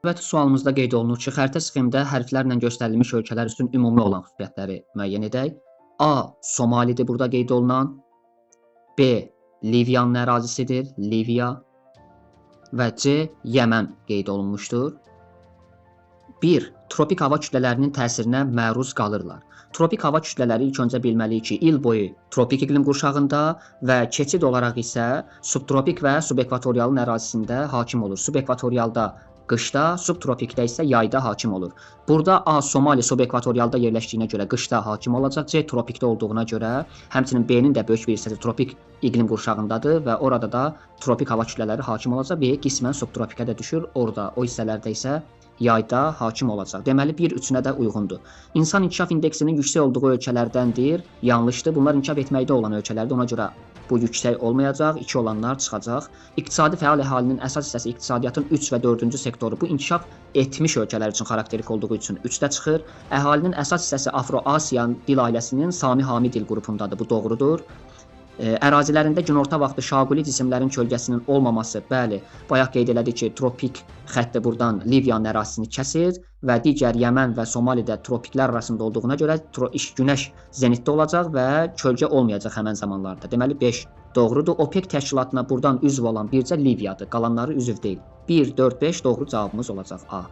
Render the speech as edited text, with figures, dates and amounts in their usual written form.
Növbəti sualımızda qeyd olunur ki, xəritə sxemində hərflərlə göstərilmiş ölkələr üçün ümumi olan xüsusiyyətləri müəyyən edək. A. Somalidir burada qeyd olunan. B. Liviyanın ərazisidir, Liviya. Və C. Yəmən qeyd olunmuşdur. 1. Tropik hava kütlələrinin təsirinə məruz qalırlar. Tropik hava kütlələri ilk öncə bilməliyik ki, il boyu tropik iqlim qurşağında və keçid olaraq isə subtropik və subekvatorialın ərazisində hakim olur. Subekvatorialda qışda, subtropikdə isə yayda hakim olur. Burada A. Somali subekvatorialda yerləşdiyinə görə qışda hakim olacaq. C. Tropikdə olduğuna görə, həmçinin B-nin də böyük bir hissəsi tropik iqlim qurşağındadır və orada da tropik hava kütlələri hakim olacaq. B. Qismən subtropikə də düşür. Orada, o hissələrdə isə yayda hakim olacaq. Deməli, 1-3-ünə də uyğundur. İnsan inkişaf indeksinin yüksək olduğu ölkələrdəndir. Yanlışdır. Bunlar inkişaf etməkdə olan ölkələrdir. Ona görə bu yüksək olmayacaq. 2 olanlar çıxacaq. İqtisadi fəal əhalinin əsas hissəsi iqtisadiyyatın 3 və 4-cü sektoru. Bu inkişaf etmiş ölkələr üçün xarakterik olduğu üçün 3-də çıxır. Əhalinin əsas hissəsi Afro-Asiya dil ailəsinin Sami-Hami dil qrupundadır. Bu doğrudur. Ərazilərində günorta vaxtı şaquli cisimlərin kölgəsinin olmaması, bəli, bayaq qeyd elədik ki, tropik xətti buradan Liviyanın ərazisini kəsir və digər Yəmən və Somalidə tropiklər arasında olduğuna görə günəş zenitdə olacaq və kölgə olmayacaq həmən zamanlarda. Deməli 5 doğrudur. OPEC təşkilatına buradan üzv olan bircə Liviyadır, qalanları üzv deyil. 1, 4, 5 doğru cavabımız olacaq A.